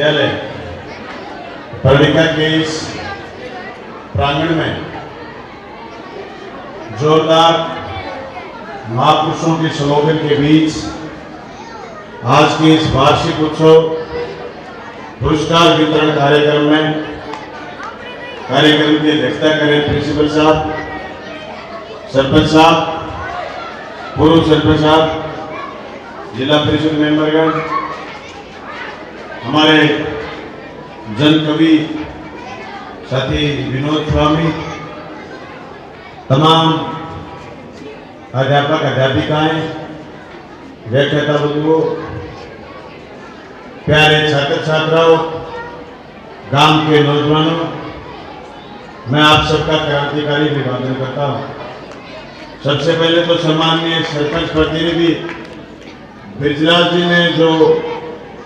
विद्यालय पर्णिका के इस प्रांगण में जोरदार महापुरुषों के स्लोगन के बीच आज के इस वार्षिक उत्सव पुरस्कार वितरण कार्यक्रम की अध्यक्षता करें प्रिंसिपल साहब, सरपंच साहब, पूर्व सरपंच साहब, जिला परिषद मेंबरगण, हमारे जन कवि साथी विनोद स्वामी, तमाम अध्यापक अध्यापिकाएं, व्याख्याता बंधुओं, प्यारे छात्र छात्राओं, गांव के नौजवानों, मैं आप सबका क्रांतिकारी अभिवादन करता हूं। सबसे पहले तो सम्माननीय सरपंच प्रतिनिधि ब्रिजलाल जी ने जो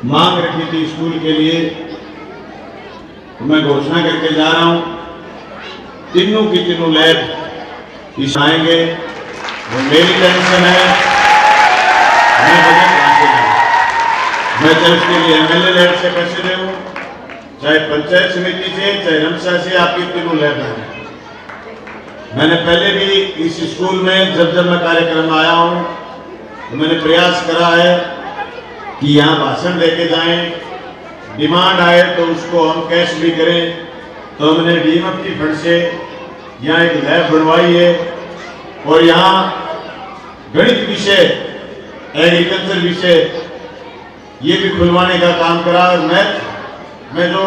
मांग रखी थी स्कूल के लिए, तो मैं घोषणा करके जा रहा हूं, तीनों की तीनों लैब इस आएंगे। वो मेरी टेंशन है, मैं बजट कहां से दूं? मैं चाहे उसके लिए एमएलए लैब से पैसे दूं, चाहे पंचायत समिति से, चाहे रमसा से, आपकी तीनों लैब है। मैंने पहले भी इस स्कूल में जब मैं कार्यक्रम आया हूं तो मैंने प्रयास करा है कि यहाँ भाषण देके जाएं, डिमांड आए तो उसको हम कैश भी करें। तो हमने डीएमएफ की फंड से यहाँ एक लैब बनवाई है और यहाँ गणित विषय, एग्रीकल्चर विषय ये भी खुलवाने का काम करा। और मैथ में जो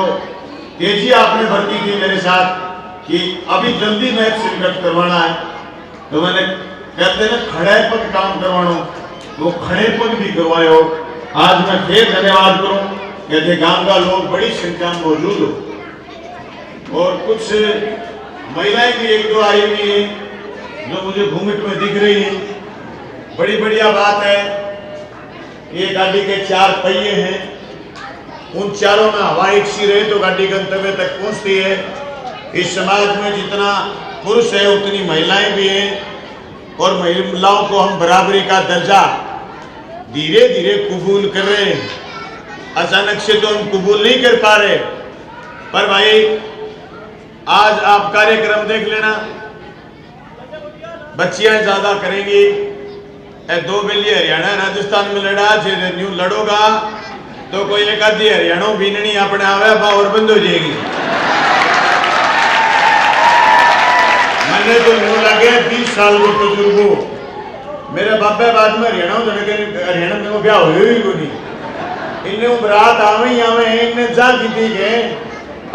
तेजी आपने भर्ती की मेरे साथ कि अभी जल्दी मैथ से निकट करवाना है, तो मैंने कहते हैं ना खड़े पग काम करवाना, वो खड़े पग भी करवाए हो। आज मैं फिर धन्यवाद करूं, कहते गांव का लोग बड़ी संख्या में मौजूद हो और कुछ महिलाएं भी एक दो आई हुई हैं जो मुझे घूंघट में दिख रही हैं। बड़ी बढ़िया बात है। ये गाड़ी के 4 पहिए हैं, उन चारों में हवा एक सी रहे तो गाड़ी गंतव्य तक पहुंचती है। इस समाज में जितना पुरुष है उतनी महिलाएं भी हैं और महिलाओं को हम बराबरी का दर्जा धीरे धीरे कबूल कर रहे हैं। अचानक से तो हम कबूल नहीं कर पा रहे, पर भाई आज आप कार्यक्रम देख लेना, बच्चियां ज्यादा करेंगी। 2 बिल्ली हरियाणा राजस्थान में लड़ा, न्यू लड़ोगा तो कोई एक आधी हरियाणा बीननी अपने आवे और बंद हो जाएगी। मैंने तो न्यू लगे 20 साल को तजुर्बो, मेरे बाबा बाद में हरियाणा में ब्याह हुए ही को नहीं। इन्हें बरात आवे ही आवे हैं, इन्हें जा की थी गए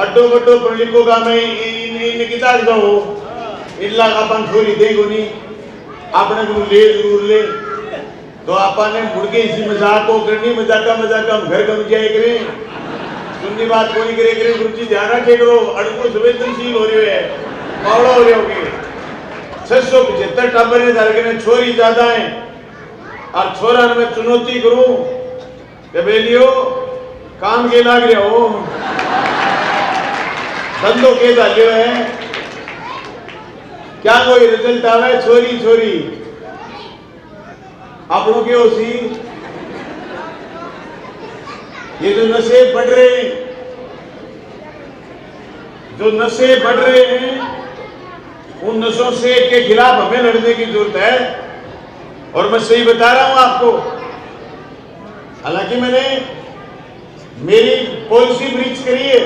अड्डो बड्डो पब्लिको का में इन किताब जाओ इल्ला का अपन छोरी देगो नहीं, आपने को ले जरूर ले। तो आपने मुड़ के इसी मजाक को करनी, मजाक हम घर कम जाए करें, सुननी बात को नहीं करे गुरुजी ध्यान रखे करो। अड़को संवेदनशील हो रहे है, मावड़ा हो रहे होगे। 675 टाबर है, छोरी ज्यादा है और छोरा में चुनौती करूं बेलियो काम के लाग रहे हो, बंदो के डालियो है, क्या कोई रिजल्ट आवे? छोरी छोरी आपनों के उसी ये जो नशे बढ़ रहे हैं उन नशों से के खिलाफ हमें लड़ने की जरूरत है। और मैं सही बता रहा हूं आपको, हालांकि मैंने मेरी पॉलिसी ब्रीच करी है,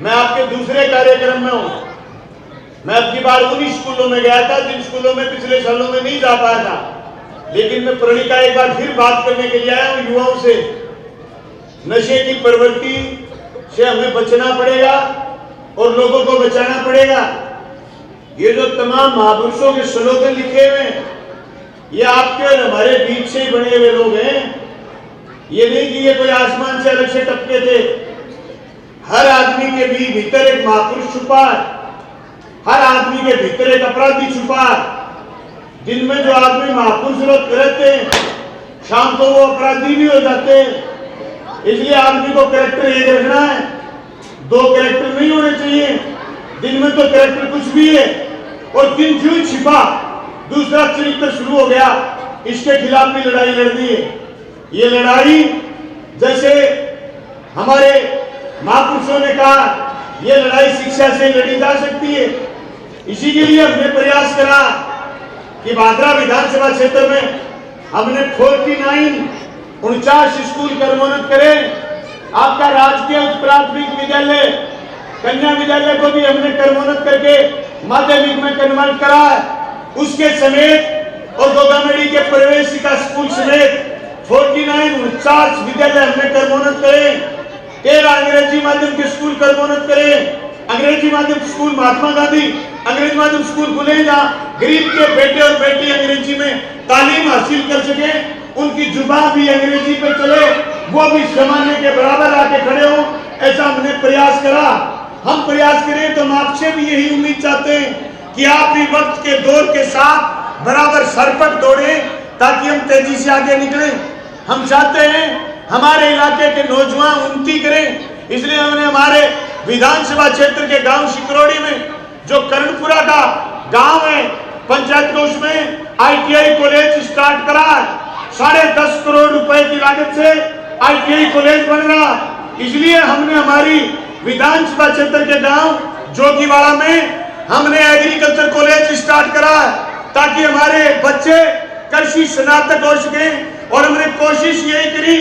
मैं आपके दूसरे कार्यक्रम में हूं। मैं अब की बार उन्हीं स्कूलों में गया था जिन स्कूलों में पिछले सालों में नहीं जा पाया था, लेकिन मैं प्रणिका एक बार फिर बात करने के लिए आया हूं युवाओं से। नशे की प्रवृत्ति से हमें बचना पड़ेगा और लोगों को बचाना पड़ेगा। ये जो तमाम महापुरुषों के स्लोगन लिखे हुए हैं, ये आपके और हमारे बीच से ही बने हुए लोग हैं। ये नहीं कि ये कोई आसमान से अलग से टपके थे। हर आदमी के भी भीतर एक महापुरुष छुपा है, हर आदमी के भीतर एक अपराधी छुपा है। दिन में जो आदमी महापुरुष लोग करते हैं, शाम को वो अपराधी भी हो जाते हैं। इसलिए आदमी को कैरेक्टर एक रखना है, 2 कैरेक्टर नहीं होने चाहिए। दिन में तो कैरेक्टर कुछ भी है और दिन जो छिपा दूसरा चरित्र शुरू हो गया, इसके खिलाफ भी लड़ाई लड़नी है। ये लड़ाई जैसे हमारे महापुरुषों ने कहा यह लड़ाई शिक्षा से लड़ी जा सकती है। इसी के लिए हमने प्रयास करा कि भादरा विधानसभा क्षेत्र में हमने 49 स्कूल कर्मोन्नत करें। आपका राजकीय उच्च प्राथमिक विद्यालय कन्या विद्यालय को भी हमने कर्मोन्नत करके माध्यमिक में कन्वर्ट करा। उसके समेत और गोगामेड़ी के प्रवेशिका स्कूल समेत 49 विद्यालय हमने कर्मोन्नत करें। 13 अंग्रेजी माध्यम के स्कूल कर्मोन्नत करें। अंग्रेजी माध्यम स्कूल महात्मा गांधी अंग्रेजी माध्यम स्कूल खुले जहाँ गरीब के बेटे और बेटी अंग्रेजी में तालीम हासिल कर सके, उनकी जुबान भी अंग्रेजी पे चले, वो भी जमाने के बराबर आके खड़े हो, ऐसा हमने प्रयास करा। हम प्रयास करें तो हम आपसे भी यही उम्मीद चाहते हैं कि आप भी वक्त के दौर के साथ बराबर सरपट दौड़े ताकि हम तेजी से आगे निकले। हम चाहते हैं हमारे इलाके के नौजवान उन्नति करें, इसलिए हमने हमारे विधानसभा क्षेत्र के गांव शिकरोड़ी में जो करणपुरा का गांव है पंचायत कोष में ITI कॉलेज स्टार्ट करा है। 10.5 करोड़ रुपए की लागत से ITI कॉलेज बन रहा। इसलिए हमने हमारी विधानसभा क्षेत्र के गांव जोगीवाड़ा में हमने एग्रीकल्चर कॉलेज स्टार्ट करा है ताकि हमारे बच्चे कृषि स्नातक हो सके। और हमने कोशिश यही करी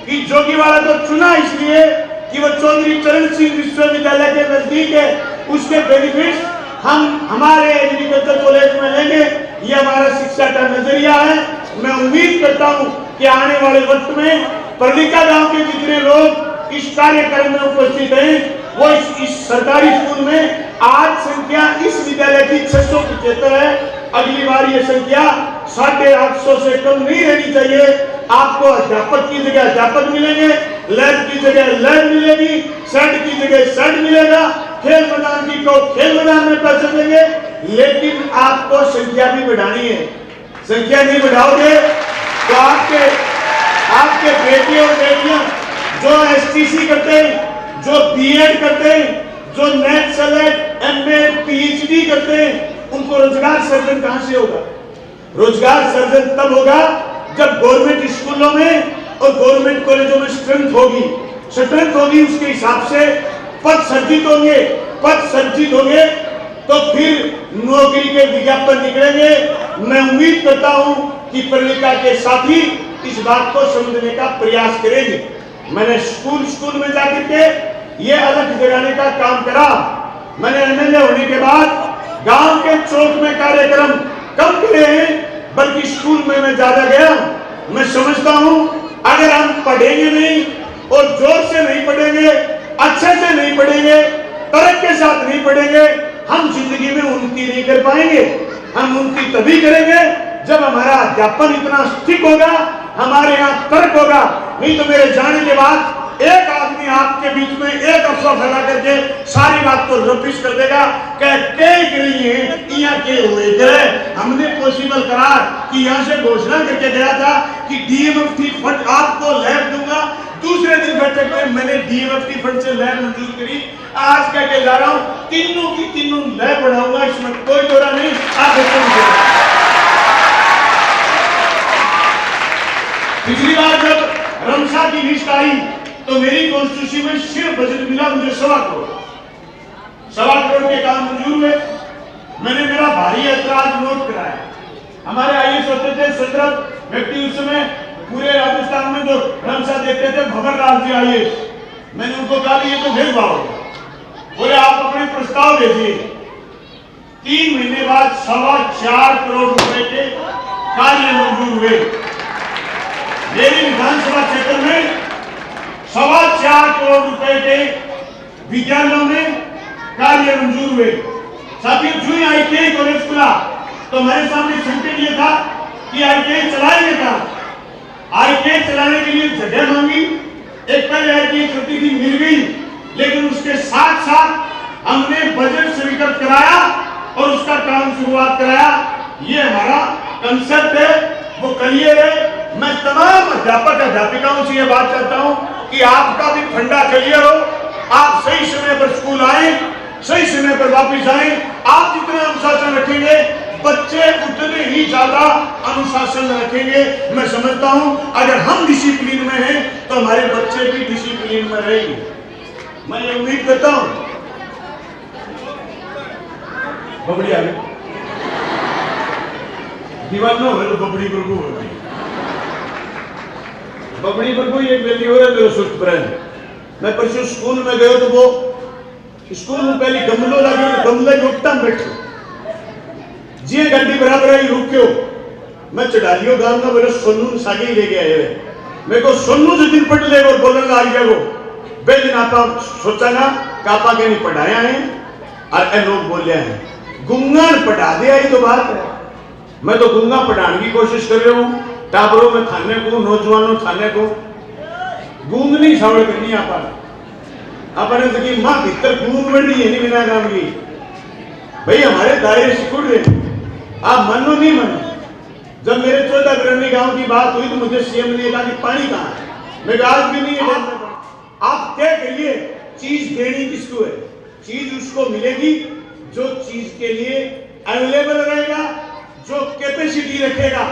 कि जोगीवाड़ा को चुना इसलिए कि वो चौधरी चरण सिंह विश्वविद्यालय के नजदीक है, उसके बेनिफिट हम हमारे एग्रीकल्चर कॉलेज में लेंगे। ये हमारा शिक्षा का नजरिया है। मैं उम्मीद करता हूँ कि आने वाले वक्त में परलिका गांव के जितने लोग इस कार्यक्रम में उपस्थित हैं वो इस सरकारी स्कूल में आज संख्या इस विद्यालय की 675 है। अगली बार ये संख्या 850 से कम नहीं रहनी चाहिए। आपको अध्यापक की जगह अध्यापक मिलेंगे, लैब की जगह लैब मिलेगी, शेड की जगह शेड मिलेगा, खेल मैदान की को खेल मैदान में पैसे देंगे। लेकिन आपको संख्या भी बढ़ानी है। संख्या नहीं बढ़ाओगे तो आपके बेटे और बेटियां जो STC करते हैं, जो B.Ed करते हैं, जो नेट सेलेक्ट MA PhD करते हैं, उनको रोजगार सर्जन कहां से होगा? रोजगार सर्जन तब होगा जब गवर्नमेंट स्कूलों में और गवर्नमेंट कॉलेजों में स्ट्रेंथ होगी उसके हिसाब से पद सर्जित होंगे तो फिर नौकरी के विज्ञापन निकलेंगे। मैं उम्मीद करता हूं कि परलिका के साथी इस बात को समझने का प्रयास करेंगे। मैंने स्कूल में जाकर के ये अलग जगाने का काम करा। मैंने MLA होने के बाद गांव के चौक में कार्यक्रम कम करे हैं, बल्कि स्कूल में मैं ज्यादा गया। मैं समझता हूं अगर हम पढ़ेंगे नहीं और जोर से नहीं पढ़ेंगे, अच्छे से नहीं पढ़ेंगे, तरक के साथ नहीं पढ़ेंगे, हम जिंदगी में उन्नति नहीं कर पाएंगे। हम उन्नति तभी करेंगे जब हमारा अध्यापन इतना स्ट्रिक्ट होगा, हमारे यहाँ तर्क होगा। नहीं तो मेरे जाने के बाद एक आदमी आपके बीच में एक अफवाह फैला करके सारी बात को रबिश कर देगा हमने पॉसिबल करा कि यहाँ से घोषणा करके गया था कि DMFT फंड आपको लैब दूंगा। दूसरे दिन बैठक में मैंने DMFT फंड से लैब मंजूर करी। आज कह के जा रहा हूँ तीनों की तीनों लैब बढ़ाऊंगा, इसमें कोई दौरा नहीं। पिछली बार जब रमसा की लिस्ट आई तो मेरी कॉन्स्टिट्यूंसी में सिर्फ बजट मिला मुझे 1.25 करोड़ के काम मंजूर हुए। मैंने मेरा भारी ऐतराज नोट कराया। हमारे IAS होते थे 17 व्यक्ति उस समय पूरे राजस्थान में जो रमसा देखते थे, भंवर लाल जी IAS। मैंने उनको कहा ये तो फिर भाव बोले आप अपने प्रस्ताव भेजिए। 3 महीने बाद 4.25 करोड़ रुपए के कार्य मंजूर हुए। मेरी विधानसभा क्षेत्र में 4.25 करोड़ रुपए के विद्यालयों में कार्य मंजूर हुए। साथियों, जो ITI कॉलेज खुला तो हमारे सामने संकट ये था कि ITI चलाएंगे कहां। ITI चलाने के लिए जगह मांगी। एक पहले ITI चलती थी, मिल गई, लेकिन उसके साथ साथ हमने बजट स्वीकृत कराया और उसका काम शुरुआत कराया। ये हमारा कंसेप्ट है, वो क्लियर है। मैं तमाम अध्यापक अध्यापिकाओं से ये बात चाहता हूं कि आपका भी फंडा क्लियर हो, आप सही समय पर स्कूल आए, सही समय पर वापस आए। आप जितना अनुशासन रखेंगे बच्चे उतने ही ज्यादा अनुशासन रखेंगे। मैं समझता हूं अगर हम डिसिप्लिन में हैं तो हमारे बच्चे भी डिसिप्लिन में रहेंगे। मैं ये उम्मीद करता हूं। बबड़ी आ गई दीवाना हो तो बबड़ी गुरगु हो गई। बबड़ी गुरगु एक बेटी हो रहा है मेरे सुख पर। मैं परसों स्कूल में गयो तो वो स्कूल में पहले गमलो लगे तो गमले रुकता बैठो जी गड्डी बराबर आई रुक्यो। मैं चढ़ालियो गांव का मेरे सोनू सागे ही लेके आए मेरे को सोनू जिस दिन पढ़ ले और बोलने लग गया वो बे दिन आप सोचा ना कापा के नहीं पढ़ाया है और ए लोग बोले हैं गुंगा पढ़ा दे आई तो बात है। मैं तो गुंगा पढ़ाने की कोशिश कर रहा हूँ टाबरों में थाने को नौजवानों थाने को गूंग नहीं सावड़ करनी अपने की माँ भीतर गूंग बढ़ रही है नहीं बिना काम की। भाई हमारे दायरे सिकुड़ रहे आप मानो नहीं मानो। जब मेरे 14 बिरानी गांव की बात हुई तो मुझे सीएम ने कहा कि पानी कहाँ है। मैं आज भी नहीं है। आप तय करिए चीज देनी किसको है। चीज उसको मिलेगी जो चीज के लिए अवेलेबल रहेगा जो कैपेसिटी रखेगा।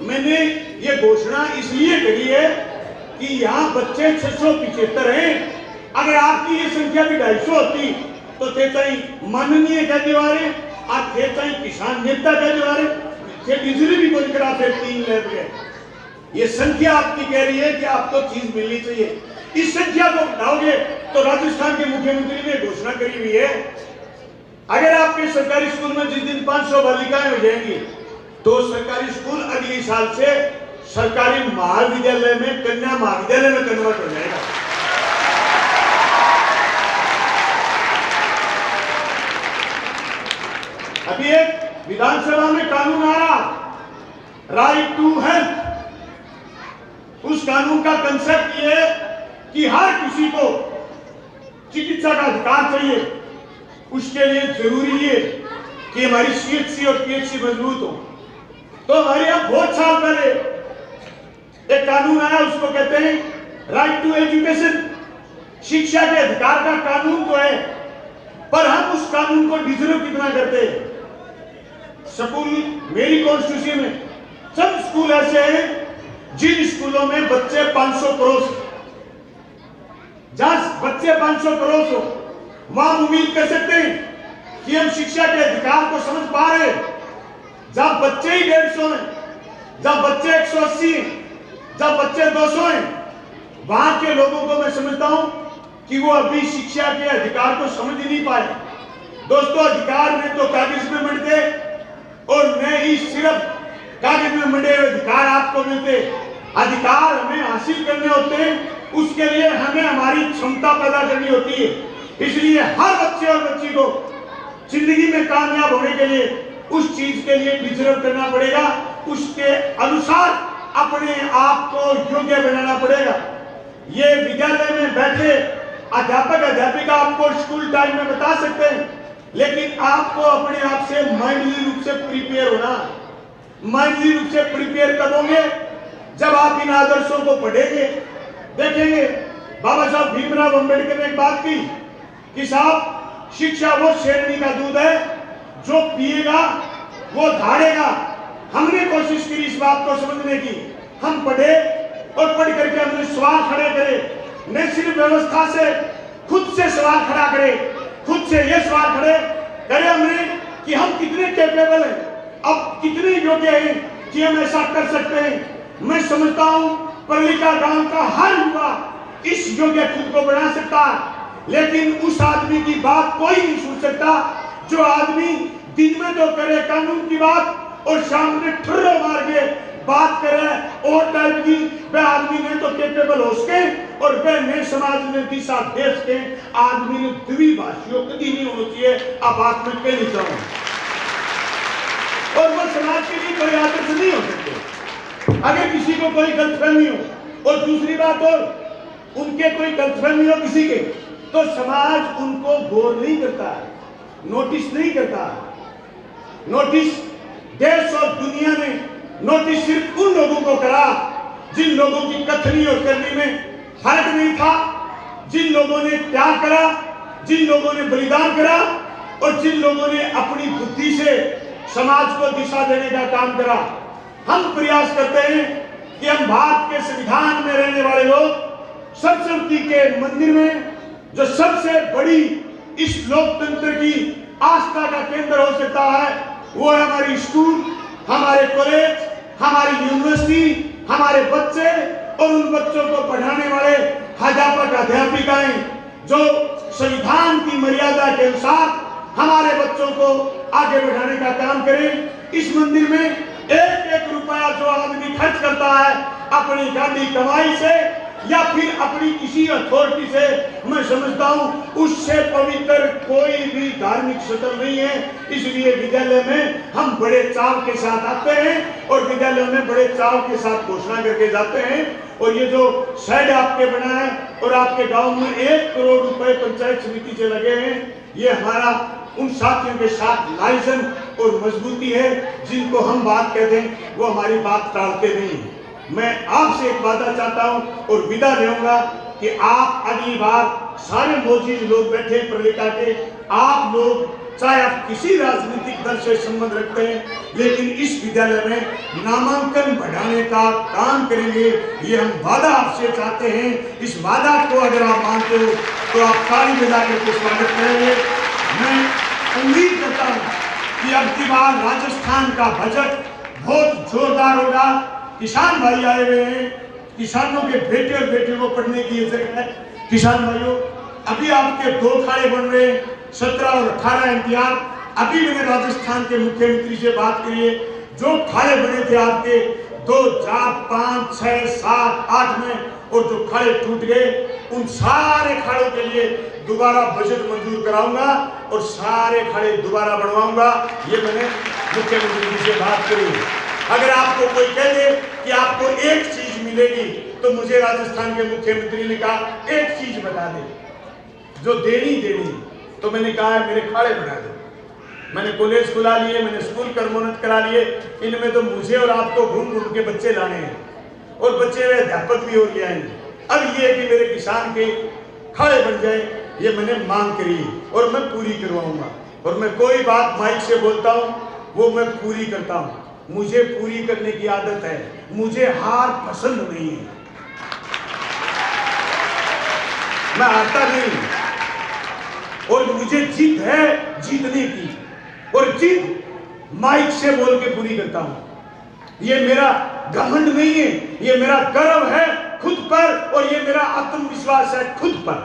मैंने ये घोषणा इसलिए करी है कि यहाँ बच्चे 675 हैं। अगर आपकी ये संख्या भी 250 होती तो थे चाहे माननीय कह दीवारे आप थे चाहे किसान नेता कह दीवारे थे डिजली भी कोई करा थे 3 लैब गए। ये संख्या आपकी कह रही है कि आपको चीज मिलनी चाहिए। इस संख्या को बढ़ाओगे तो राजस्थान के मुख्यमंत्री ने घोषणा करी हुई है अगर आपके सरकारी स्कूल में जिस दिन 500 बालिकाएं हो जाएंगी तो सरकारी स्कूल अगले साल से सरकारी महाविद्यालय में कन्या महाविद्यालय में कन्वर्ट हो जाएगा। अभी एक विधानसभा में कानून आ रहा राइट टू हेल्थ। उस कानून का कंसेप्ट ये है कि हर किसी को चिकित्सा का अधिकार चाहिए। उसके लिए जरूरी है कि हमारी सीएचसी और पीएचसी मजबूत हो। तो हमारे यहाँ बहुत साल पहले एक कानून आया उसको कहते हैं राइट टू एजुकेशन। शिक्षा के अधिकार का कानून तो है पर हम उस कानून को डिजर्व कितना करते हैं। स्कूल मेरी कॉन्स्टिट्यूंसी में सब स्कूल ऐसे हैं जिन स्कूलों में बच्चे 500 क्रॉस जहां बच्चे 500 क्रॉस हो वहां उम्मीद कर सकते हैं कि हम शिक्षा के अधिकार को समझ पा रहे हैं। जब बच्चे ही 150 हैं जब बच्चे 180 हैं जब बच्चे 200 हैं वहां के लोगों को मैं समझता हूं कि वो अभी शिक्षा के अधिकार को समझ ही नहीं पाए। दोस्तों अधिकार में तो कागज में मिलते और न ही सिर्फ कागज में मंडे हुए अधिकार आपको मिलते। अधिकार हमें हासिल करने होते हैं उसके लिए हमें हमारी क्षमता पैदा करनी होती है। इसलिए हर बच्चे और बच्ची को जिंदगी में कामयाब होने के लिए उस चीज के लिए डिजर्व करना पड़ेगा। उसके अनुसार अपने आप को योग्य बनाना पड़ेगा। ये विद्यालय में बैठे अध्यापक अध्यापिका आपको स्कूल टाइम में बता सकते हैं लेकिन आपको अपने आप से माइंडली रूप से प्रिपेयर होना। माइंडली रूप से प्रिपेयर कब होंगे जब आप इन आदर्शों को पढ़ेंगे देखेंगे। बाबा साहब भीमराव अंबेडकर ने एक बात की कि साहब शिक्षा वो शेरनी का दूध है जो पिएगा वो धाड़ेगा। हमने कोशिश की इस बात को समझने की। हम पढ़े और पढ़ करके हमने सवाल खड़े करे न सिर्फ व्यवस्था से खुद से सवाल खड़ा करे खुद से ये सवाल खड़े करे हमने कि हम कितने कैपेबल हैं अब कितने योग्य हैं कि हम ऐसा कर सकते हैं। मैं समझता हूं पर्लिका गांव का हर युवा इस योग्य खुद को बना सकता है लेकिन उस आदमी की बात कोई नहीं सुन सकता जो आदमी दिन में तो करे कानून की बात और शाम में ठुर्रे मार के बात करे और टाइप की वह आदमी ने तो कैपेबल हो सके और वह नए समाज में दिशा दे सके। आदमी ने द्विभाषियों कभी नहीं होना चाहिए। आप बात में कहनी चाहूँ और वो समाज के लिए कोई आदर्श नहीं हो सकते अगर किसी को कोई गलतफहमी हो। और दूसरी बात और उनके कोई गलतफहमी हो किसी के तो समाज उनको गौर नहीं करता नोटिस नहीं करता। नोटिस देश और दुनिया ने नोटिस सिर्फ उन लोगों को करा जिन लोगों की कथनी और करनी में फर्क नहीं था, जिन लोगों ने त्याग करा, जिन लोगों ने बलिदान करा और जिन लोगों ने अपनी बुद्धि से समाज को दिशा देने का काम करा। हम प्रयास करते हैं कि हम भारत के संविधान में रहने वाले लोग सरस्वती के मंदिर में, जो सबसे बड़ी इस लोकतंत्र की आस्था का केंद्र हो सकता है, वो है हमारी स्कूल, हमारे कॉलेज, हमारी यूनिवर्सिटी, हमारे बच्चे और उन बच्चों को पढ़ाने वाले अध्यापक अध्यापिकाएं जो संविधान की मर्यादा के अनुसार हमारे बच्चों को आगे बढ़ाने का काम करें। इस मंदिर में एक एक रुपया जो आदमी खर्च करता है अपनी गाड़ी कमाई से या फिर अपनी किसी अथॉरिटी से, मैं समझता हूं उससे पवित्र कोई भी धार्मिक स्थल नहीं है। इसलिए विद्यालय में हम बड़े चाव के साथ आते हैं और विद्यालय में बड़े चाव के साथ घोषणा करके जाते हैं। और ये जो शेड आपके बना है और आपके गांव में 1 करोड़ रुपए पंचायत समिति से लगे हैं, ये हमारा उन साथियों के साथ लाइजन और मजबूती है। जिनको हम बात कहते हैं वो हमारी बात टालते नहीं। मैं आपसे एक वादा चाहता हूं और विदा लेऊंगा कि आप अगली बार सारे मौजूद लोग बैठे प्रलिका के, आप लोग चाहे आप किसी राजनीतिक दल से संबंध रखते हैं, लेकिन इस विद्यालय में नामांकन बढ़ाने का काम करेंगे, ये हम वादा आपसे चाहते हैं। इस वादा को अगर आप मानते हो तो आप ताली बजा करके स्वागत करेंगे। मैं उम्मीद करता हूं कि अब की बार राजस्थान का बजट बहुत जोरदार होगा। किसान भाई आए हुए हैं, किसानों के बेटे और बेटियों को पढ़ने की जरूरत है। किसान भाइयों, अभी आपके 2 खाड़े बन रहे हैं, 17 और 18 इम्तिहान। अभी मैंने राजस्थान के मुख्यमंत्री से बात करी है, जो खाड़े बने थे आपके 2, 4, 5, 6, 7, 8 में, और जो खाड़े टूट गए, उन सारे खाड़ों के लिए दोबारा बजट मंजूर कराऊंगा और सारे खाड़े दोबारा बनवाऊंगा। ये मैंने मुख्यमंत्री जी से बात करी। अगर आपको कोई कह दे कि आपको एक चीज मिलेगी, तो मुझे राजस्थान के मुख्यमंत्री ने कहा एक चीज बता दे जो देनी। तो मैंने कहा है मेरे खाड़े बना दे। मैंने कॉलेज खुला लिए, मैंने स्कूल कर्मोन्नत करा लिए। इनमें तो मुझे और आपको घूम घूम के बच्चे लाने हैं और बच्चे वे अध्यापक भी हो गए हैं। अब ये कि मेरे किसान के खाड़े बन जाए, ये मैंने मांग करी और मैं पूरी करवाऊंगा। और मैं कोई बात माइक से बोलता हूं वो मैं पूरी करता हूं। मुझे पूरी करने की आदत है, मुझे हार पसंद नहीं है, मैं हारता नहीं। और मुझे जीत है जीतने की, और जीत माइक से बोल के पूरी करता हूं। ये मेरा घमंड नहीं है, ये मेरा गर्व है खुद पर, और ये मेरा आत्मविश्वास है खुद पर।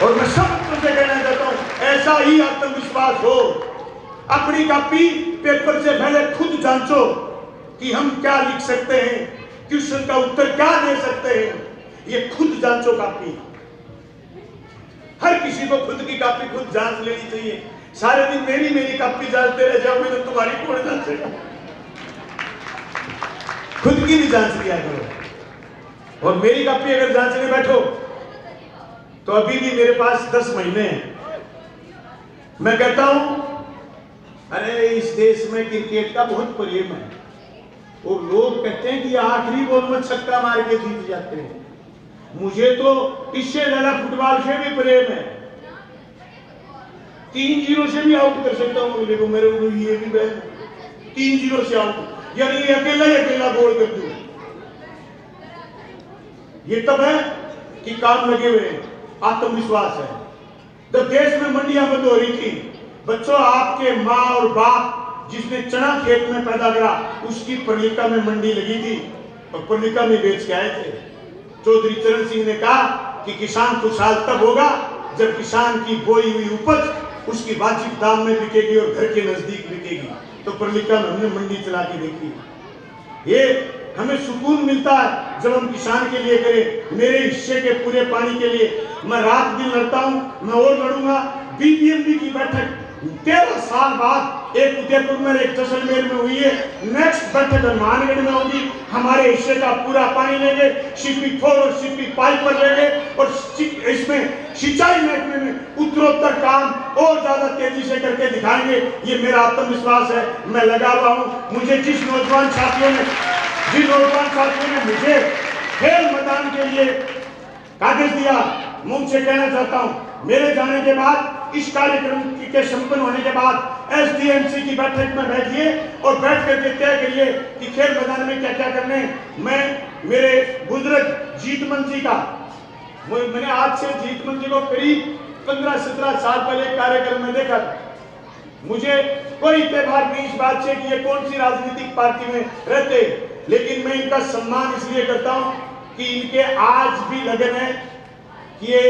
और मैं सबसे कहना चाहता हूं ऐसा ही आत्मविश्वास हो। अपनी कॉपी पेपर से पहले खुद जांचो कि हम क्या लिख सकते हैं, क्वेश्चन का उत्तर क्या दे सकते हैं, ये खुद जांचो कॉपी। हर किसी को खुद की कॉपी खुद जांच लेनी चाहिए। सारे दिन मेरी कॉपी जांचते रह जाओ, मैं तो तुम्हारी कौन जांचेगा। खुद की भी जांच लिया करो। और मेरी कॉपी अगर जांचने बैठो तो अभी भी मेरे पास 10 महीने हैं। मैं कहता हूं अरे इस देश में क्रिकेट का बहुत प्रेम है, और लोग कहते हैं कि आखिरी बॉल में छक्का मार के जीत जाते हैं। मुझे तो इससे ज्यादा फुटबॉल से भी प्रेम है। 3-0 से भी आउट कर सकता हूँ मेरे को ये भी 3-0 से आउट, यानी अकेला गोल कर दूं। ये तब है कि काम लगे हुए हैं, आत्मविश्वास है। जब देश में मंडियां बंद हो रही थी, बच्चों आपके माँ और बाप जिसने चना खेत में पैदा करा उसकी प्रलिका में मंडी लगी थी और प्रलिका में बेच के आए थे। चौधरी चरण सिंह ने कहा कि किसान खुशहाल तब होगा जब किसान की बोई हुई उपज उसकी वाजिब दाम में बिकेगी और घर के नजदीक बिकेगी। तो प्रलिका में हमने मंडी चला के देखी। ये हमें सुकून मिलता है जब हम किसान के लिए करें। मेरे हिस्से के पूरे पानी के लिए मैं रात दिन लड़ता हूं, मैं और लड़ूंगा। बीबीएमबी की बैठक 13 साल बाद एक उदयपुर में, एक जैसलमेर में हुई है। नेक्स्ट बैठक हनुमानगढ़ में होगी। हमारे हिस्से का पूरा पानी लेंगे, सीपी 4 और सीपी 5 पर लेंगे, और इसमें सिंचाई महकमे में उत्तरोत्तर काम और ज्यादा तेजी से करके दिखाएंगे। ये मेरा आत्मविश्वास है, मैं लगा हुआ हूं। मुझे जिन नौजवान साथियों ने मुझे खेल मैदान के लिए कागज दिया, मैं उनसे कहना चाहता हूं मेरे जाने के बाद, इस कार्यक्रम के संपन्न होने के बाद एसडीएमसी की बैठक में बैठिए और बैठ करके तय करिए कि खेल मैदान में क्या क्या करने। मैं मेरे बुजुर्ग जीतमन जी का, मैंने आज से जीतमन जी को करीब 15-17 साल पहले कार्यक्रम में देखा। मुझे कोई इत्तेफाक नहीं इस बात से कि ये कौन सी राजनीतिक पार्टी में रहते, लेकिन मैं इनका सम्मान इसलिए करता हूं कि इनके आज भी लगन है कि ये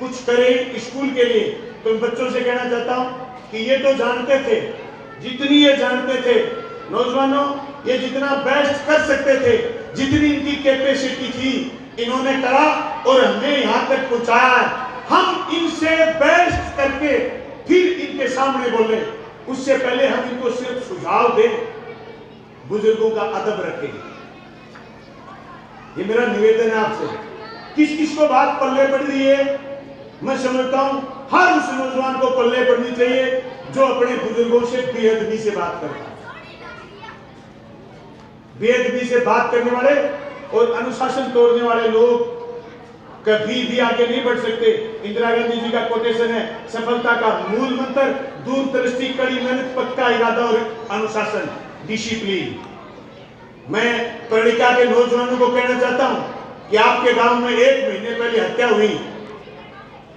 कुछ करें स्कूल के लिए। तो इन बच्चों से कहना चाहता हूं कि ये तो जानते थे, जितनी ये जानते थे नौजवानों, ये जितना बेस्ट कर सकते थे, जितनी इनकी कैपेसिटी थी, इन्होंने करा और हमें यहां तक पहुंचाया है। हम इनसे बेस्ट करके फिर इनके सामने बोले, उससे पहले हम इनको सिर्फ सुझाव दें, बुजुर्गों का अदब रखें। ये मेरा निवेदन है आपसे। किस किस को बात पल्ले पड़ रही है, मैं समझता हूं हर उस नौजवान को पल्ले पड़नी चाहिए जो अपने बुजुर्गों से बेअदबी से बात करता है। बेअदबी से बात करने वाले और अनुशासन तोड़ने वाले लोग कभी भी आगे नहीं बढ़ सकते। इंदिरा गांधी जी का कोटेशन है, सफलता का मूल मंत्र दूरदृष्टि, कड़ी मेहनत, पक्का इरादा और अनुशासन, डिसिप्लिन। मैं पर्णिका के नौजवानों को कहना चाहता हूं कि आपके गांव में 1 महीने पहले हत्या हुई।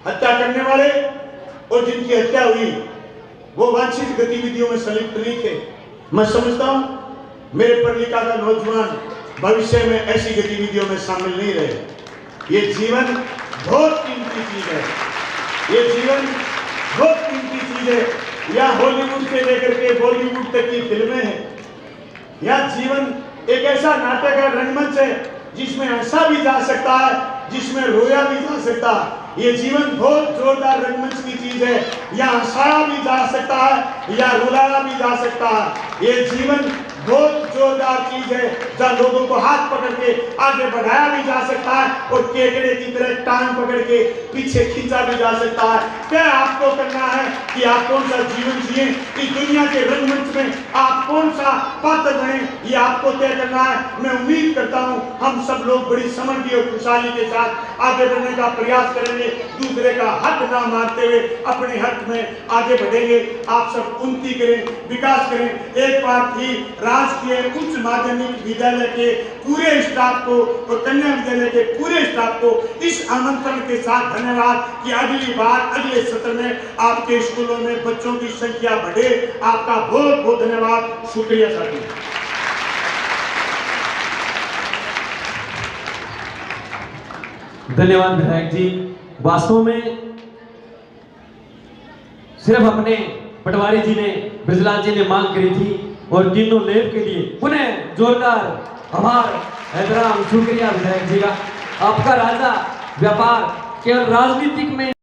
हत्या करने वाले और जिनकी हत्या हुई वो वांछित गतिविधियों में संलिप्त नहीं थे। मैं समझता हूं मेरे पर्णिका का नौजवान भविष्य में ऐसी गतिविधियों में शामिल नहीं रहे। ये जीवन बहुत कीमती चीज है, ये जीवन बहुत कीमती चीज है। या हॉलीवुड से लेकर के बॉलीवुड तक की फिल्में हैं, या जीवन एक ऐसा नाटक है, रंगमंच है जिसमें हंसा भी जा सकता है, जिसमें रोया भी जा सकता है। ये जीवन बहुत जोरदार रंगमंच की चीज है, या हंसाया भी जा सकता है या रुलाया भी जा सकता है। ये जीवन बहुत जोरदार चीज है जहां लोगों को हाथ पकड़ के आगे बढ़ाया भी जा सकता है और केकड़े की तरह टांग पकड़ के पीछे खींचा भी जा सकता है। क्या आपको करना है कि आप कौन सा जीवन जिए, इस दुनिया के रंगमंच में आप कौन सा पात्र बने, ये आपको तय करना है। मैं उम्मीद करता हूं हम सब लोग बड़ी समृद्धि और खुशहाली के साथ आगे बढ़ने का प्रयास करेंगे, दूसरे का हक ना मारते हुए अपने हक में आगे बढ़ेंगे। आप सब उन्नति करें, विकास करें। एक बार भी राजकीय उच्च माध्यमिक विद्यालय के पूरे स्टाफ को और कन्या विद्यालय के पूरे स्टाफ को इस आमंत्रण के साथ धन्यवाद कि अगली बार अगले सत्र में आपके स्कूलों में बच्चों की संख्या बढ़े। आपका बहुत बहुत धन्यवाद, शुक्रिया साथी। धन्यवाद विधायक जी। वास्तव में सिर्फ अपने पटवारी जी ने, ब्रजलाल जी ने मांग करी थी और तीनों लैब के लिए पुनः जोरदार आभार, एहतराम, शुक्रिया विधायक जी का। आपका राजा व्यापार केवल राजनीतिक में